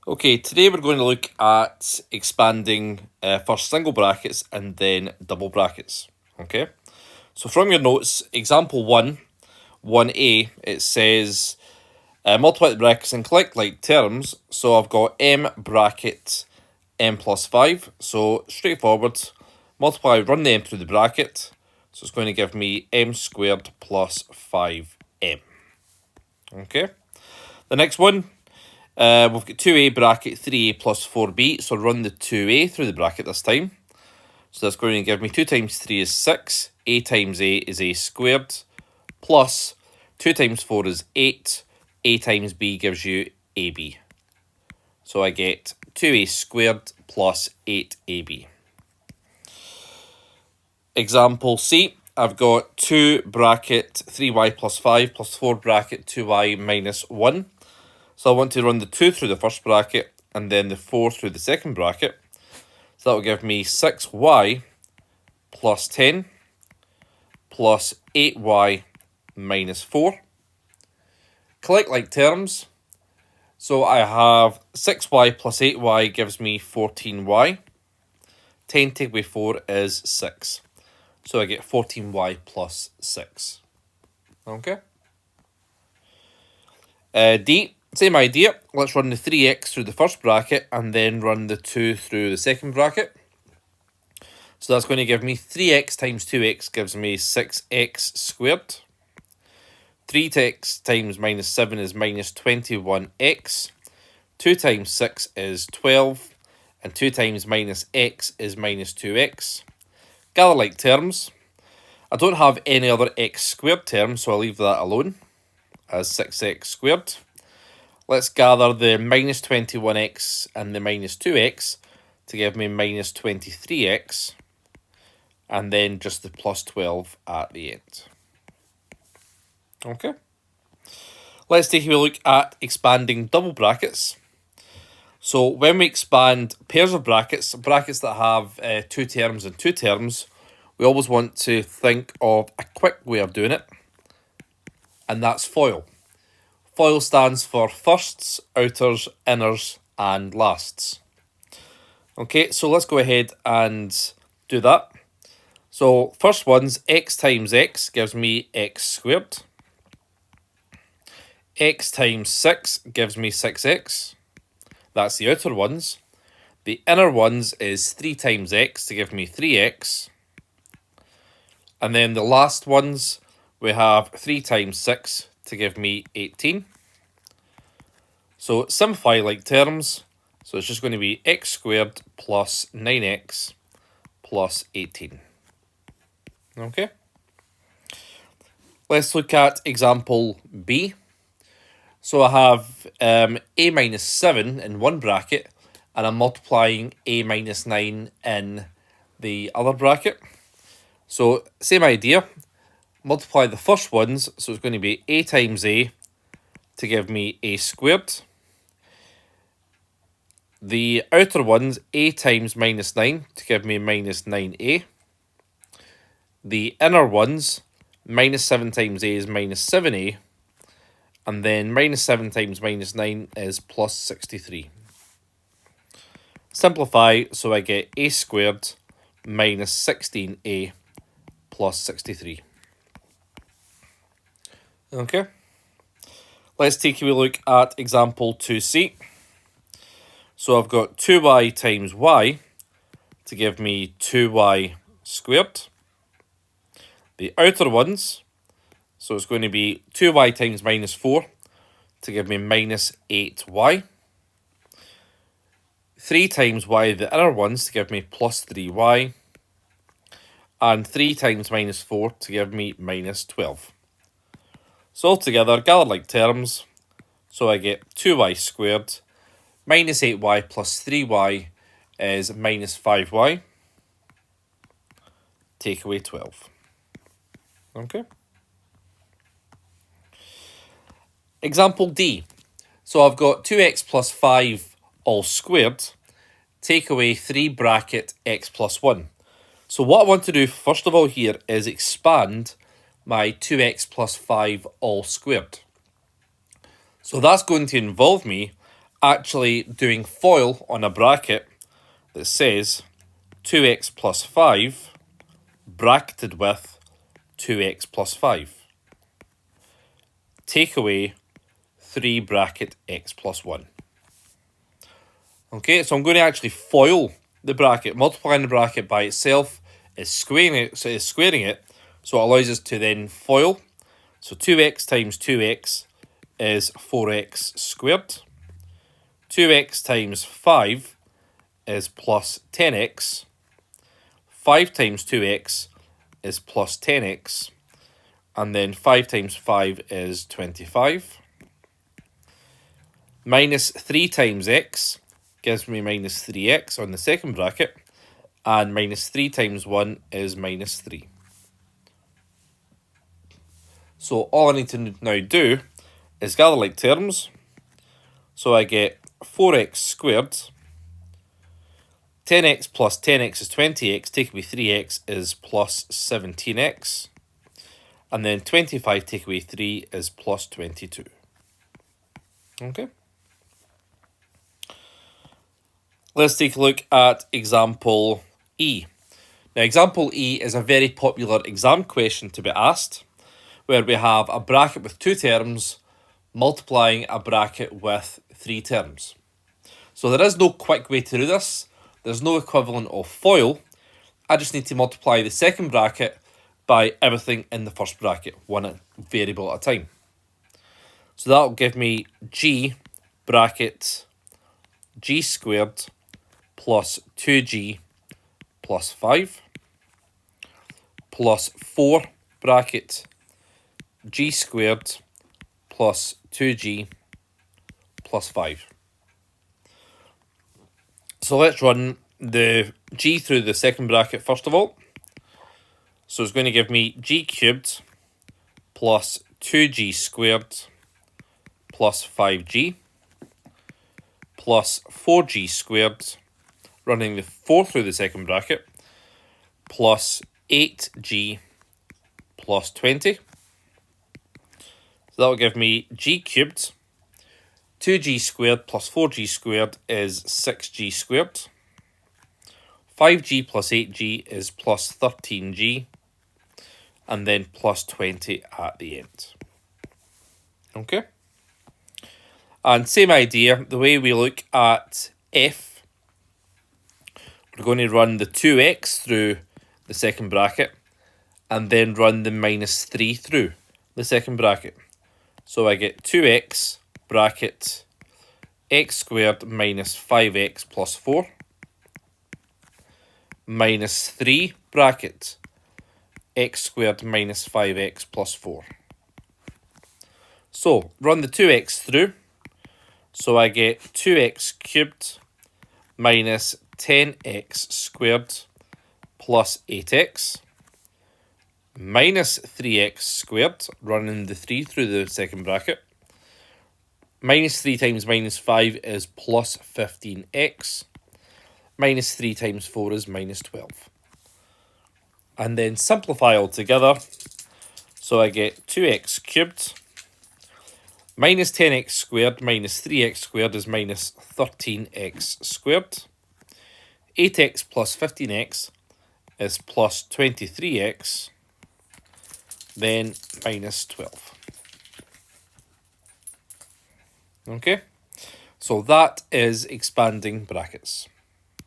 Okay, today we're going to look at expanding first single brackets and then double brackets. Okay, so from your notes, example 1a, it says multiply the brackets and collect like terms. So I've got m bracket m plus 5. So straightforward, multiply, run the m through the bracket. So it's going to give me m squared plus 5m. Okay, the next one. We've got 2a bracket 3a plus 4b, so run the 2a through the bracket this time. So that's going to give me 2 times 3 is 6, a times a is a squared, plus 2 times 4 is 8, a times b gives you ab. So I get 2a squared plus 8ab. Example C, I've got 2 bracket 3y plus 5 plus 4 bracket 2y minus 1. So I want to run the 2 through the first bracket and then the 4 through the second bracket. So that will give me 6y plus 10 plus 8y minus 4. Collect like terms. So I have 6y plus 8y gives me 14y. 10 take away 4 is 6. So I get 14y plus 6. Okay. D. Same idea, let's run the 3x through the first bracket and then run the 2 through the second bracket. So that's going to give me 3x times 2x gives me 6x squared. 3x times minus 7 is minus 21x. 2 times 6 is 12. And 2 times minus x is minus 2x. Gather like terms. I don't have any other x squared terms, so I'll leave that alone as 6x squared. Let's gather the minus 21x and the minus 2x to give me minus 23x, and then just the plus 12 at the end. Okay. Let's take a look at expanding double brackets. So when we expand pairs of brackets that have 2 terms and 2 terms, we always want to think of a quick way of doing it, and that's FOIL. FOIL stands for firsts, outers, inners, and lasts. Okay, so let's go ahead and do that. So first one's x times x gives me x squared. X times 6 gives me 6x. That's the outer ones. The inner ones is 3 times x to give me 3x. And then the last ones, we have 3 times 6 to give me 18. So simplify like terms. So it's just going to be x squared plus 9x plus 18. Okay. Let's look at example B. So I have a minus 7 in one bracket, and I'm multiplying a minus 9 in the other bracket. So same idea. Multiply the first ones, so it's going to be a times a to give me a squared. The outer ones, a times minus 9 to give me minus 9a. The inner ones, minus 7 times a is minus 7a. And then minus 7 times minus 9 is plus 63. Simplify, so I get a squared minus 16a plus 63. Okay. Let's take a look at example 2c. So I've got 2y times y to give me 2y squared. The outer ones, so it's going to be 2y times minus 4 to give me minus 8y. 3 times y, the inner ones, to give me plus 3y. And 3 times minus 4 to give me minus 12. So altogether, gather like terms. So I get 2y squared minus 8y plus 3y is minus 5y. Take away 12. Okay. Example D. So I've got 2x plus 5 all squared. Take away 3 bracket x plus 1. So what I want to do first of all here is expand my 2x plus 5 all squared. So that's going to involve me actually doing FOIL on a bracket that says 2x plus 5 bracketed with 2x plus 5. Take away 3 bracket x plus 1. Okay, so I'm going to actually FOIL the bracket. Multiplying the bracket by itself is squaring it, so it allows us to then FOIL. So 2x times 2x is 4x squared. 2x times 5 is plus 10x. 5 times 2x is plus 10x. And then 5 times 5 is 25. Minus 3 times x gives me minus 3x on the second bracket. And minus 3 times 1 is minus 3. So all I need to now do is gather like terms. So I get 4x squared. 10x plus 10x is 20x. Take away 3x is plus 17x. And then 25 take away 3 is plus 22. Okay. Let's take a look at example E. Now, example E is a very popular exam question to be asked, where we have a bracket with 2 terms multiplying a bracket with 3 terms. So there is no quick way to do this. There's no equivalent of FOIL. I just need to multiply the second bracket by everything in the first bracket, one variable at a time. So that'll give me g bracket g squared plus 2g plus 5 plus 4 bracket g squared plus 2g plus 5. So let's run the g through the second bracket first of all. So it's going to give me g cubed plus 2g squared plus 5g plus 4g squared, running the 4 through the second bracket, plus 8g plus 20. So that'll give me g cubed. 2g squared plus 4g squared is 6g squared. 5g plus 8g is plus 13g. And then plus 20 at the end. Okay. And same idea, the way we look at f, we're going to run the 2x through the second bracket and then run the minus 3 through the second bracket. So I get 2x bracket x squared minus 5x plus 4 minus 3 bracket x squared minus 5x plus 4. So run the 2x through. So I get 2x cubed minus 10x squared plus 8x minus 3x squared, running the 3 through the second bracket. Minus 3 times minus 5 is plus 15x. Minus 3 times 4 is minus 12. And then simplify all together. So I get 2x cubed minus 10x squared minus 3x squared is minus 13x squared. 8x plus 15x is plus 23x, then minus 12. Okay, so that is expanding brackets.